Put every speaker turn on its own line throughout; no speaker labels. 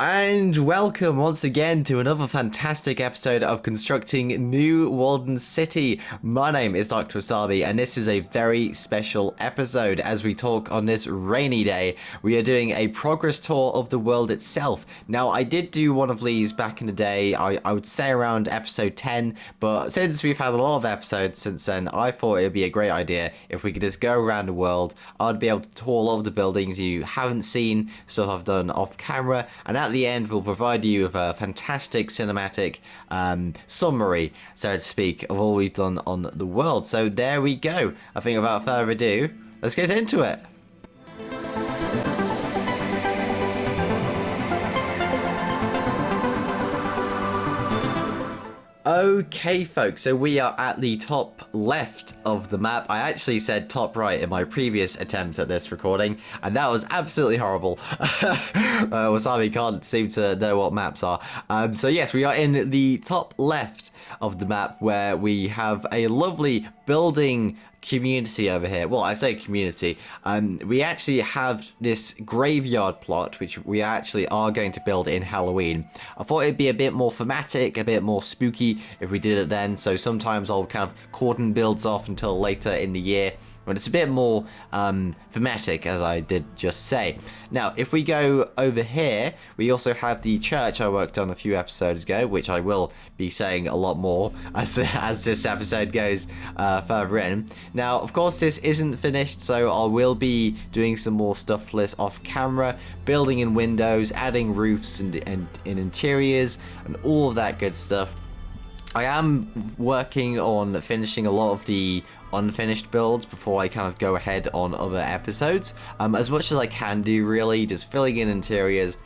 And welcome once again to another fantastic episode of Constructing New Walden City. My name is Dr. Wasabi, and this is a very special episode as we talk on this rainy day. We are doing a progress tour of the world itself. Now, I did do one of these back in the day, I would say around episode 10, but since we've had a lot of episodes since then, I thought it would be a great idea if we could just go around the world. I'd be able to tour a lot of the buildings you haven't seen, stuff I've done off camera, and at the end we'll provide you with a fantastic cinematic summary, so to speak, of all we've done on the world. So there we go. I think without further ado, let's get into it. Okay, folks, so we are at the top left of the map. I actually said top right in my previous attempt at this recording, and that was absolutely horrible. Wasabi can't seem to know what maps are. So yes, we are in the top left of the map where we have a lovely building community over here. Well, I say community. We actually have this graveyard plot, which we actually are going to build in Halloween. I thought it'd be a bit more thematic, a bit more spooky if we did it then. So sometimes I'll kind of cordon builds off until later in the year, but it's a bit more thematic, as I did just say. Now, if we go over here, we also have the church I worked on a few episodes ago, which I will be saying a lot more as this episode goes further in. Now, of course, this isn't finished, so I will be doing some more stuff to this off camera, building in windows, adding roofs and in interiors, and all of that good stuff. I am working on finishing a lot of the unfinished builds before I kind of go ahead on other episodes. As much as I can do, really, just filling in interiors,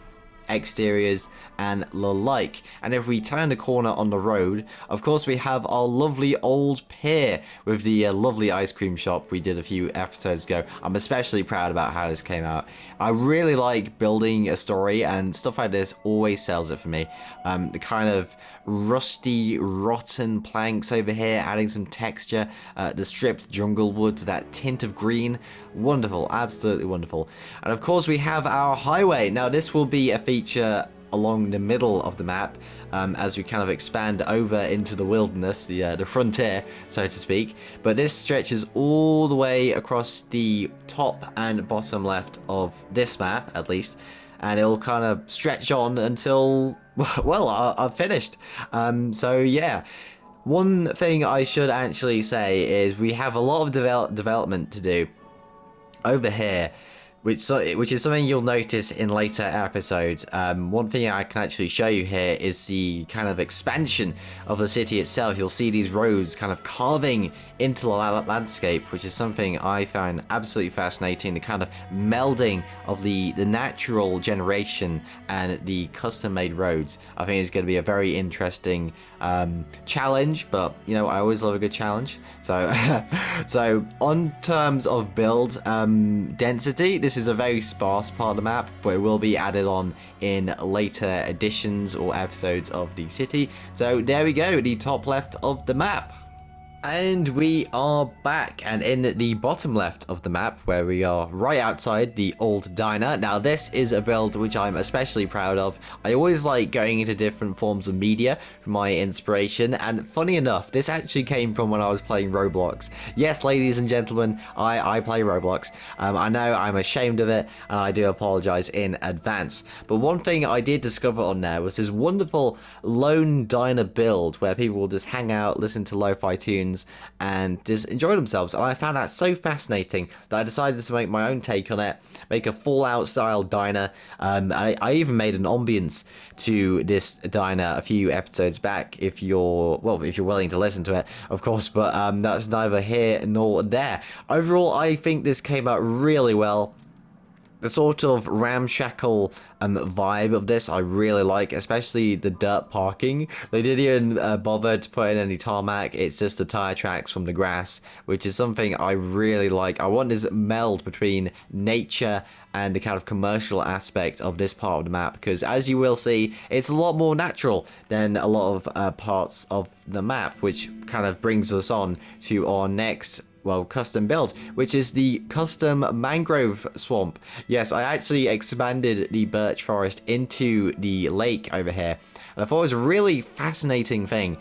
exteriors, and the like. And if we turn the corner on the road, of course we have our lovely old pier with the lovely ice cream shop we did a few episodes ago. I'm especially proud about how this came out. I really like building a story, and stuff like this always sells it for me. The kind of rusty, rotten planks over here, adding some texture, the stripped jungle wood to that tint of green. Wonderful, absolutely wonderful. And of course we have our highway. Now this will be a feature along the middle of the map as we kind of expand over into the wilderness, the frontier, so to speak. But this stretches all the way across the top and bottom left of this map, at least, and it'll kind of stretch on until, well, I've finished. So yeah. One thing I should actually say is we have a lot of development to do over here, which is something you'll notice in later episodes. One thing I can actually show you here is the kind of expansion of the city itself. You'll see these roads kind of carving into the landscape, which is something I find absolutely fascinating. The kind of melding of the natural generation and the custom-made roads. I think it's going to be a very interesting challenge, but you know, I always love a good challenge. So so on terms of build density, this is a very sparse part of the map, but it will be added on in later editions or episodes of the city. So there we go, the top left of the map. And we are back, and in the bottom left of the map, where we are right outside the old diner. Now this is a build which I'm especially proud of. I always like going into different forms of media for my inspiration, and funny enough, this actually came from when I was playing Roblox. Yes, ladies and gentlemen, I play Roblox. I know I'm ashamed of it, and I do apologize in advance. But one thing I did discover on there was this wonderful lone diner build where people will just hang out, listen to lo-fi tunes, and just enjoy themselves. And I found that so fascinating that I decided to make my own take on it, make a Fallout style diner. I even made an ambience to this diner a few episodes back, if you're willing to listen to it, of course, but that's neither here nor there. Overall, I think this came out really well. The sort of ramshackle vibe of this I really like, especially the dirt parking. They didn't even bother to put in any tarmac. It's just the tire tracks from the grass, which is something I really like. I want this meld between nature and the kind of commercial aspect of this part of the map, because as you will see, it's a lot more natural than a lot of parts of the map, which kind of brings us on to our next well, custom build, which is the custom mangrove swamp. Yes, I actually expanded the birch forest into the lake over here. And I thought it was a really fascinating thing,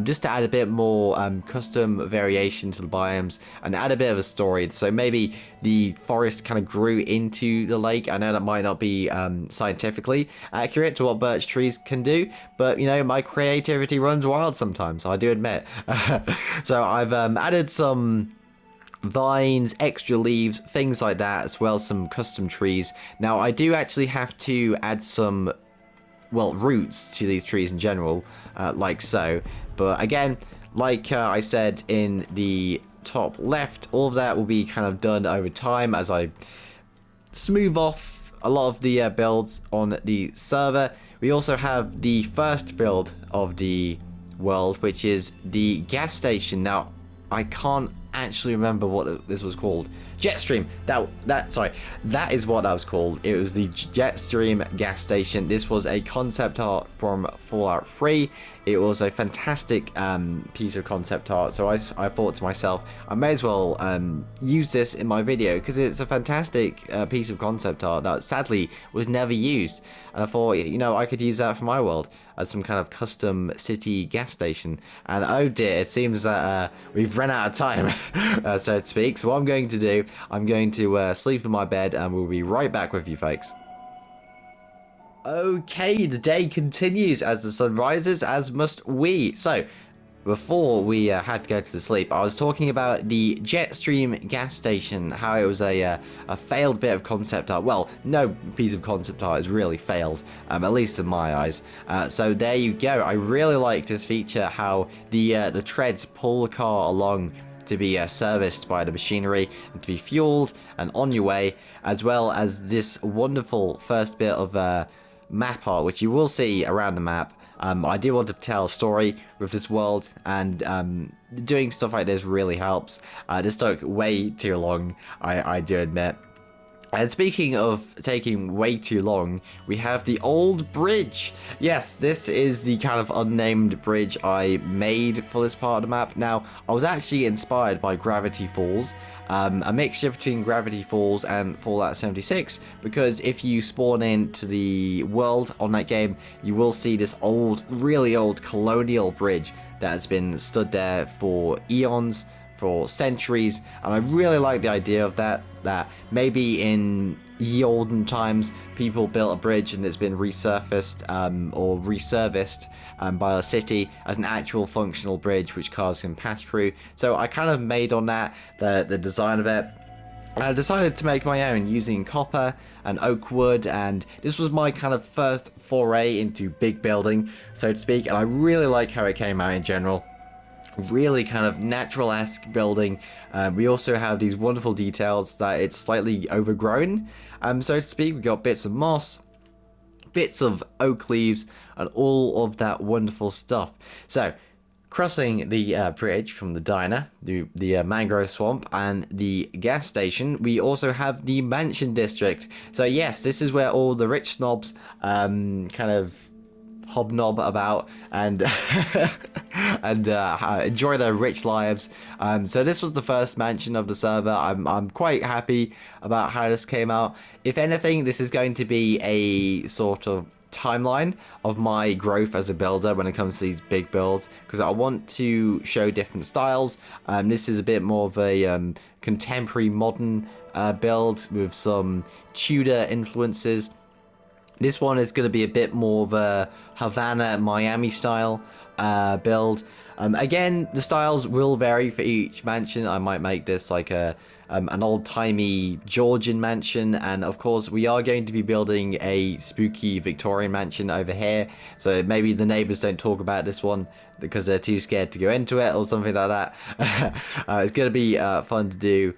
just to add a bit more custom variation to the biomes and add a bit of a story. So maybe the forest kind of grew into the lake. I know that might not be scientifically accurate to what birch trees can do, but you know, my creativity runs wild sometimes, I do admit. So I've added some vines, extra leaves, things like that, as well as some custom trees. Now, I do actually have to add some, well, roots to these trees in general, like so. But again, like I said in the top left, all of that will be kind of done over time as I smooth off a lot of the builds on the server. We also have the first build of the world, which is the gas station. Now, I can't actually remember what this was called. Jetstream. That is what that was called. It was the Jetstream gas station. This was a concept art from Fallout 3. It was a fantastic piece of concept art. So I thought to myself, I may as well use this in my video because it's a fantastic piece of concept art that sadly was never used. And I thought, you know, I could use that for my world as some kind of custom city gas station. And oh dear, it seems that we've run out of time, so to speak. So what I'm going to do, I'm going to sleep in my bed and we'll be right back with you folks. Okay, the day continues as the sun rises, as must we. So, before we had to go to sleep, I was talking about the Jetstream gas station, how it was a failed bit of concept art. Well, no piece of concept art has really failed, at least in my eyes. So there you go. I really like this feature, how the treads pull the car along to be serviced by the machinery and to be fueled and on your way, as well as this wonderful first bit of map art, which you will see around the map. I do want to tell a story with this world, and doing stuff like this really helps. This took way too long, I do admit. And speaking of taking way too long, we have the old bridge. Yes, this is the kind of unnamed bridge I made for this part of the map. Now, I was actually inspired by Gravity Falls, a mixture between Gravity Falls and Fallout 76, because if you spawn into the world on that game, you will see this old, really old colonial bridge that has been stood there for eons, for centuries, and I really like the idea of that maybe in ye olden times people built a bridge and it's been resurfaced or reserviced by a city as an actual functional bridge which cars can pass through. So I kind of made on that the design of it. And I decided to make my own using copper and oak wood, and this was my kind of first foray into big building, so to speak, and I really like how it came out in general. Really kind of natural-esque building. We also have these wonderful details that it's slightly overgrown, so to speak. We got bits of moss, bits of oak leaves, and all of that wonderful stuff. So, crossing the bridge from the diner, the mangrove swamp, and the gas station, we also have the mansion district. So yes, this is where all the rich snobs kind of hobnob about and and enjoy their rich lives. So this was the first mansion of the server. I'm quite happy about how this came out. If anything, this is going to be a sort of timeline of my growth as a builder when it comes to these big builds, because I want to show different styles. This is a bit more of a contemporary modern build with some Tudor influences. This one is going to be a bit more of a Havana, Miami style build. Again, the styles will vary for each mansion. I might make this like an old-timey Georgian mansion, and of course we are going to be building a spooky Victorian mansion over here, so maybe the neighbors don't talk about this one because they're too scared to go into it or something like that. It's going to be fun to do.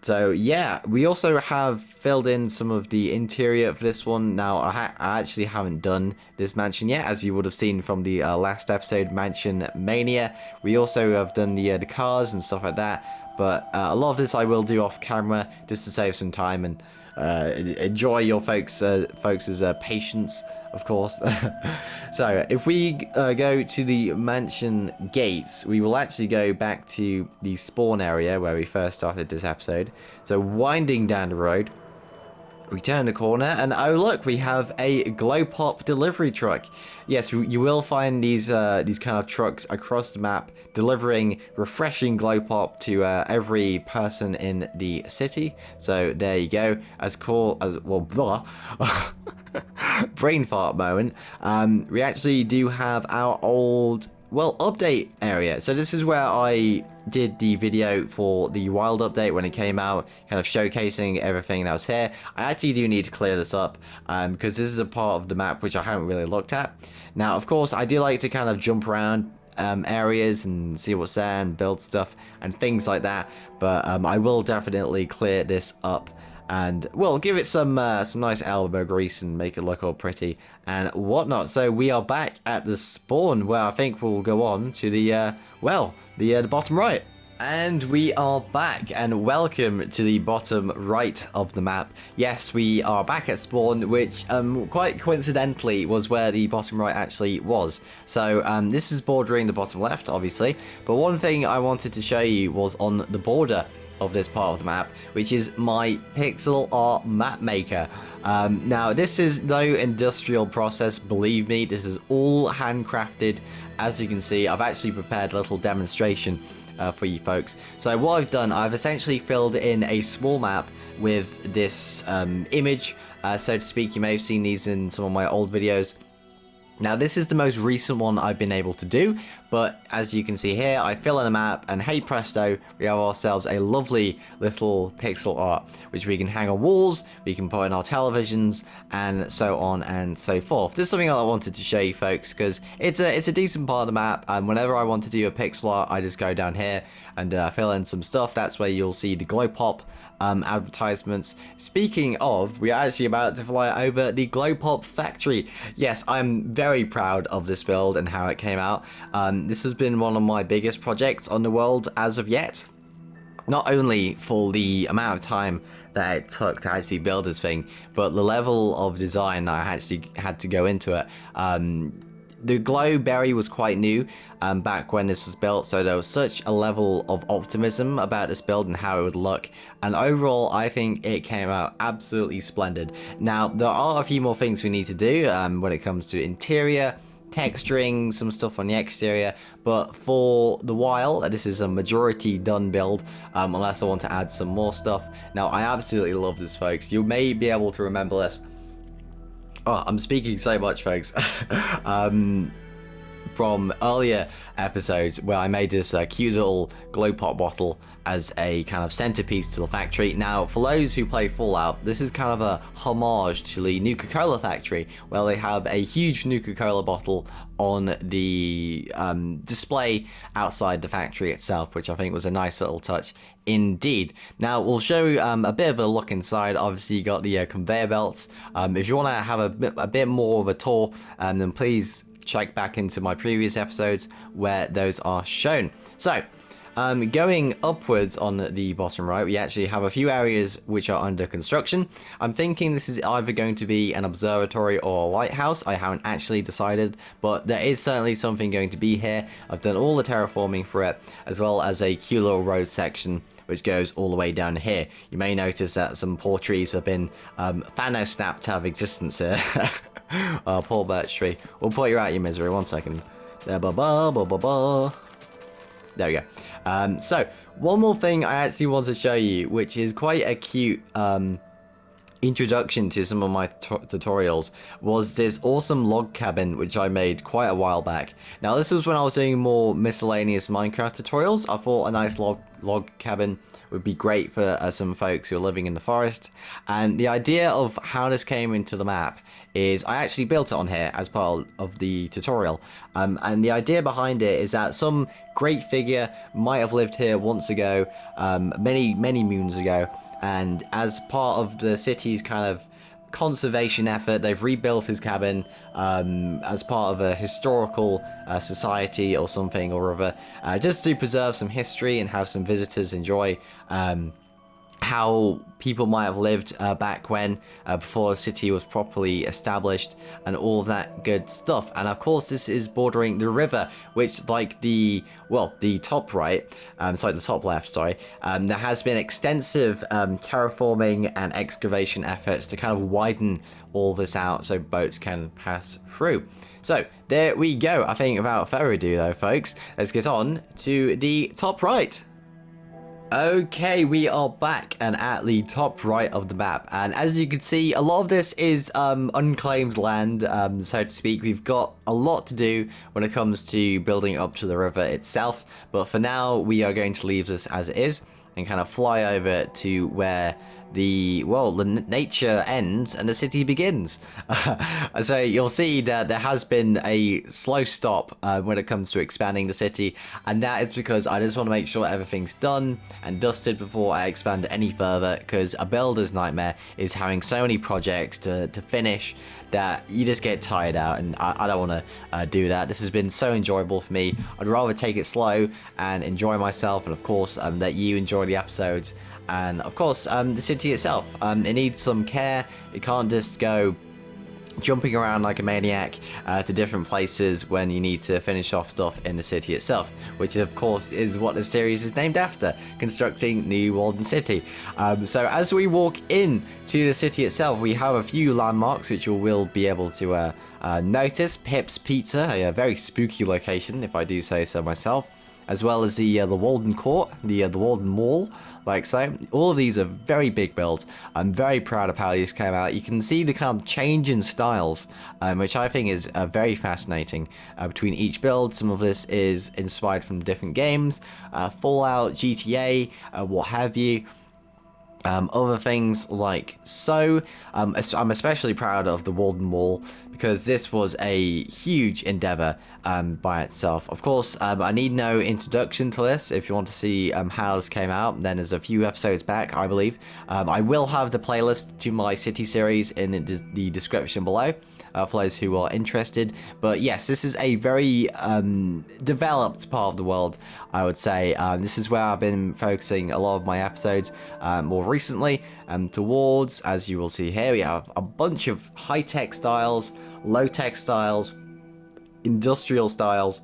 So yeah, we also have filled in some of the interior for this one. Now I actually haven't done this mansion yet, as you would have seen from the last episode, Mansion Mania. We also have done the cars and stuff like that, but a lot of this I will do off camera just to save some time and enjoy your folks' patience, of course. So if we go to the mansion gates, we will actually go back to the spawn area where we first started this episode. So winding down the road, we turn the corner and oh look, we have a glow pop delivery truck. Yes, you will find these kind of trucks across the map delivering refreshing glow pop to every person in the city. So there you go. As cool as well, blah. Brain fart moment. We actually do have our old, well, update area. So this is where I did the video for the wild update when it came out, kind of showcasing everything that was here. I actually do need to clear this up because this is a part of the map which I haven't really looked at. Now, of course, I do like to kind of jump around areas and see what's there and build stuff and things like that, but I will definitely clear this up and well, give it some nice elbow grease and make it look all pretty and whatnot. So we are back at the spawn where I think we'll go on to the the bottom right. And we are back, and welcome to the bottom right of the map. Yes, we are back at spawn, which quite coincidentally was where the bottom right actually was. So this is bordering the bottom left, obviously, but one thing I wanted to show you was on the border of this part of the map, which is my pixel art map maker. Now, this is no industrial process, believe me, this is all handcrafted. As you can see, I've actually prepared a little demonstration for you folks. So what I've done, I've essentially filled in a small map with this image, so to speak. You may have seen these in some of my old videos. Now, this is the most recent one I've been able to do, but as you can see here, I fill in a map, and hey presto, we have ourselves a lovely little pixel art, which we can hang on walls, we can put in our televisions, and so on and so forth. This is something I wanted to show you folks, because it's a decent part of the map, and whenever I want to do a pixel art, I just go down here and fill in some stuff. That's where you'll see the glow pop advertisements. Speaking of, we are actually about to fly over the glow pop factory. Yes, I'm very proud of this build and how it came out. This has been one of my biggest projects on the world as of yet. Not only for the amount of time that it took to actually build this thing, but the level of design I actually had to go into it. The glow berry was quite new back when this was built, so there was such a level of optimism about this build and how it would look, and overall I think it came out absolutely splendid. Now, there are a few more things we need to do when it comes to interior, texturing, some stuff on the exterior, but for the while, this is a majority done build, unless I want to add some more stuff. Now, I absolutely love this, folks. You may be able to remember this. Oh, I'm speaking so much, folks. From earlier episodes where I made this cute little glow pop bottle as a kind of centerpiece to the factory. Now, for those who play Fallout, this is kind of a homage to the Nuka-Cola factory, where they have a huge Nuka-Cola bottle on the display outside the factory itself, which I think was a nice little touch indeed. Now, we'll show a bit of a look inside. Obviously, you got the conveyor belts. If you want to have a bit more of a tour, then please check back into my previous episodes where those are shown. So, going upwards on the bottom right, we actually have a few areas which are under construction. I'm thinking this is either going to be an observatory or a lighthouse. I haven't actually decided, but there is certainly something going to be here. I've done all the terraforming for it, as well as a cute little road section which goes all the way down here. You may notice that some poor trees have been snapped out of existence here. Poor birch tree. We'll put you out your misery. 1 second. There, there we go. So, one more thing I actually want to show you, which is quite a cute introduction to some of my tutorials, was this awesome log cabin which I made quite a while back. Now, this was when I was doing more miscellaneous Minecraft tutorials. I thought a nice log cabin would be great for some folks who are living in the forest, and the idea of how this came into the map is I actually built it on here as part of the tutorial, and the idea behind it is that some great figure might have lived here once ago, many moons ago, and as part of the city's kind of conservation effort, they've rebuilt his cabin as part of a historical society or something or other, just to preserve some history and have some visitors enjoy how people might have lived back when, before the city was properly established, and all of that good stuff. And of course, this is bordering the river, which, like the top right, sorry, the top left, sorry, there has been extensive terraforming and excavation efforts to kind of widen all this out so boats can pass through. So there we go. I think without further ado, though, folks, let's get on to the top right. Okay, we are back and at the top right of the map, and as you can see, a lot of this is unclaimed land, so to speak. We've got a lot to do when it comes to building up to the river itself, but for now we are going to leave this as it is and kind of fly over to where the nature ends and the city begins. So you'll see that there has been a slow stop when it comes to expanding the city, and that is because I just want to make sure everything's done and dusted before I expand any further, because a builder's nightmare is having so many projects to finish that you just get tired out, and I don't want to do that. This has been so enjoyable for me. I'd rather take it slow and enjoy myself, and of course let you enjoy the episodes. And of course, the city itself, it needs some care. It can't just go jumping around like a maniac to different places when you need to finish off stuff in the city itself, which of course is what the series is named after, constructing New Walden City. So as we walk in to the city itself, we have a few landmarks which you will be able to notice. Pip's Pizza, a very spooky location if I do say so myself, as well as the Walden Court, the Walden Mall, like so. All of these are very big builds. I'm very proud of how these came out. You can see the kind of change in styles, which I think is very fascinating between each build. Some of this is inspired from different games, Fallout, GTA, what have you. Other things like so. I'm especially proud of the Walden Wall because this was a huge endeavor by itself. Of course, I need no introduction to this. If you want to see how this came out, then there's a few episodes back, I believe. I will have the playlist to my city series in the description below for those who are interested. But yes, this is a very developed part of the world, I would say. This is where I've been focusing a lot of my episodes more recently towards. As you will see here, we have a bunch of high-tech styles, low-tech styles, industrial styles,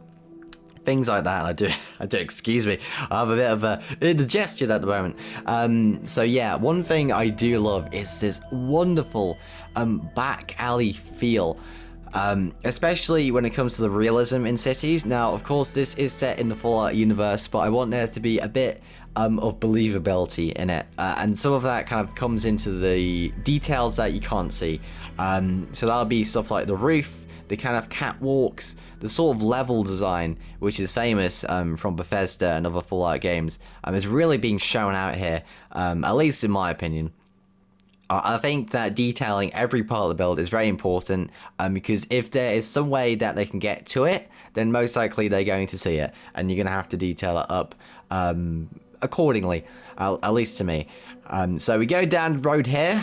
things like that. I do, excuse me, I have a bit of a indigestion at the moment. So yeah, one thing I do love is this wonderful back alley feel, especially when it comes to the realism in cities. Now, of course, this is set in the Fallout universe, but I want there to be a bit of believability in it, and some of that kind of comes into the details that you can't see. So that'll be stuff like the roof, the kind of catwalks, the sort of level design, which is famous from Bethesda and other Fallout games, is really being shown out here, at least in my opinion. I think that detailing every part of the build is very important, because if there is some way that they can get to it, then most likely they're going to see it, and you're going to have to detail it up accordingly, at least to me. So we go down the road here,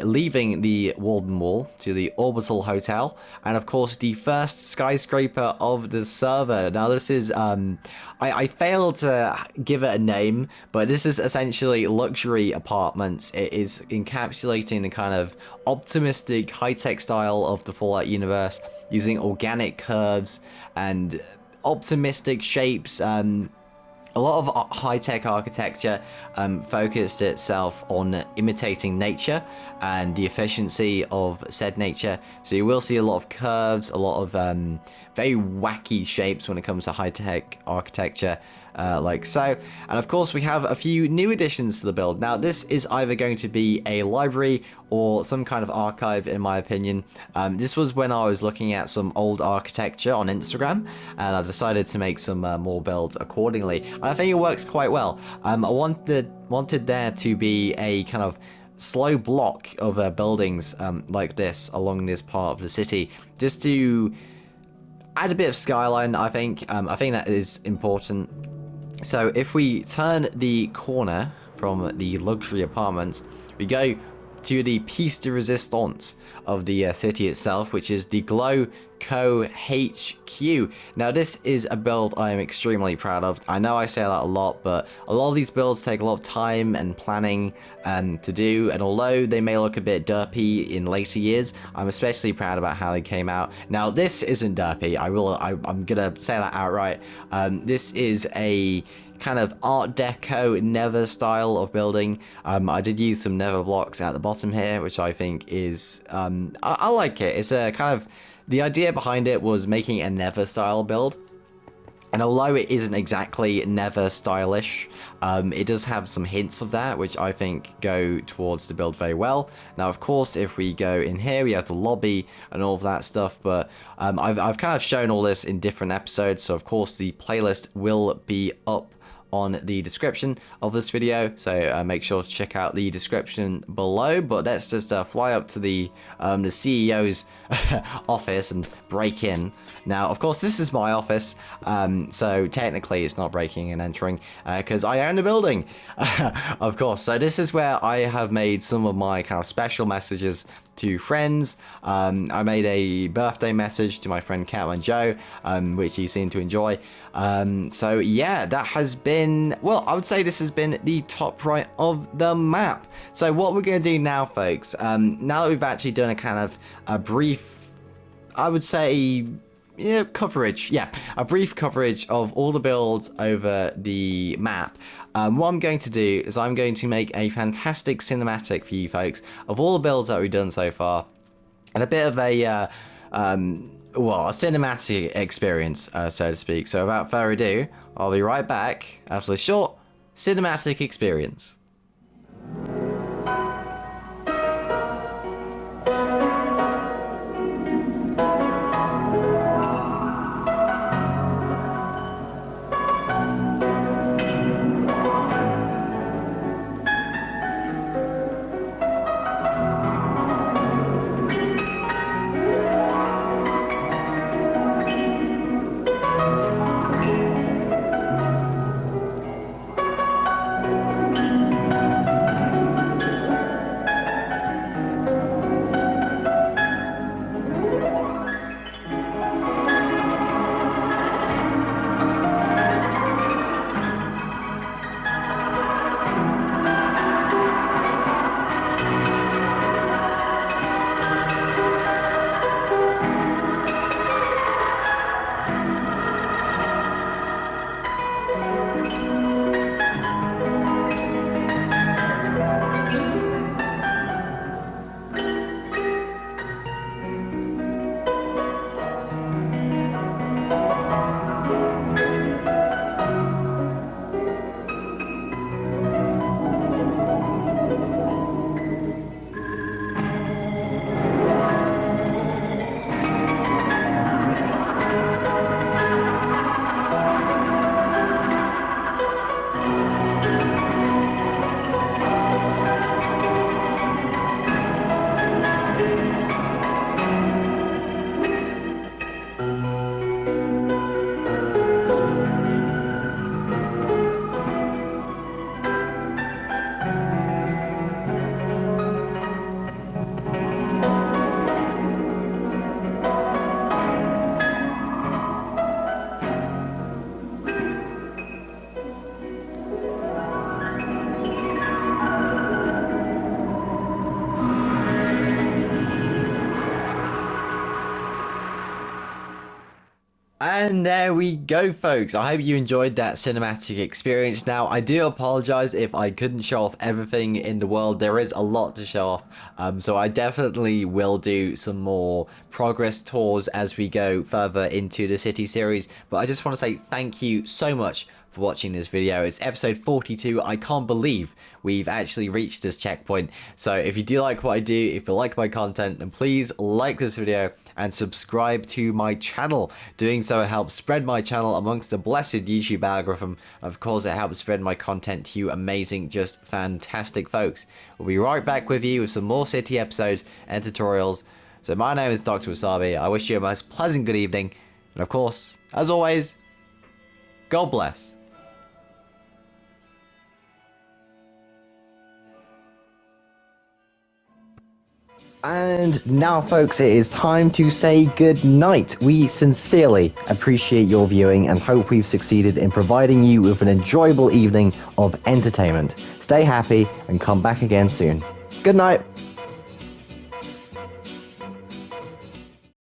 leaving the Walden Wall to the Orbital Hotel, and of course the first skyscraper of the server. Now this is, I failed to give it a name, but this is essentially luxury apartments. It is encapsulating the kind of optimistic high-tech style of the Fallout universe, using organic curves and optimistic shapes. A lot of high-tech architecture focused itself on imitating nature and the efficiency of said nature. So you will see a lot of curves, a lot of very wacky shapes when it comes to high-tech architecture, like so. And of course we have a few new additions to the build. Now this is either going to be a library or some kind of archive, in my opinion. This was when I was looking at some old architecture on Instagram, and I decided to make some more builds accordingly. And I think it works quite well. I wanted there to be a kind of slow block of buildings like this along this part of the city, just to add a bit of skyline. I think that is important. So if we turn the corner from the luxury apartments, we go to the piece de resistance of the city itself, which is the Glow Co HQ. Now this is a build I am extremely proud of. I know I say that a lot, but a lot of these builds take a lot of time and planning to do, and although they may look a bit derpy in later years, I'm especially proud about how they came out. Now this isn't derpy, I'm gonna say that outright. This is a kind of Art Deco Nether style of building. I did use some Nether blocks at the bottom here, which I think is I like it. It's a kind of, the idea behind it was making a Nether style build. And although it isn't exactly Nether stylish, it does have some hints of that, which I think go towards the build very well. Now, of course, if we go in here, we have the lobby and all of that stuff, but I've kind of shown all this in different episodes, so of course the playlist will be up on the description of this video, so make sure to check out the description below. But let's just fly up to the CEO's office and break in. Now, of course, this is my office, so technically it's not breaking and entering because I own the building, of course. So this is where I have made some of my kind of special messages to friends. I made a birthday message to my friend Catman Joe, which he seemed to enjoy. So yeah, that has been, well, I would say this has been the top right of the map. So what we're going to do now, folks, now that we've actually done a kind of a brief, I would say, yeah, coverage. Yeah, a brief coverage of all the builds over the map. What I'm going to do is I'm going to make a fantastic cinematic for you folks of all the builds that we've done so far, and a bit of a well, a cinematic experience, so to speak. So without further ado, I'll be right back after the short cinematic experience. And there we go, folks. I hope you enjoyed that cinematic experience. Now, I do apologize if I couldn't show off everything in the world. There is a lot to show off. So I definitely will do some more progress tours as we go further into the city series. But I just want to say thank you so much for watching this video. It's episode 42. I can't believe we've actually reached this checkpoint. So if you do like what I do, if you like my content, then please like this video and subscribe to my channel. Doing so helps spread my channel amongst the blessed YouTube algorithm. Of course, it helps spread my content to you amazing, just fantastic folks. We'll be right back with you with some more city episodes and tutorials. So my name is Dr. Wasabi. I wish you a most pleasant good evening. And of course, as always, God bless. And now, folks, it is time to say good night. We sincerely appreciate your viewing and hope we've succeeded in providing you with an enjoyable evening of entertainment. Stay happy and come back again soon. Good night.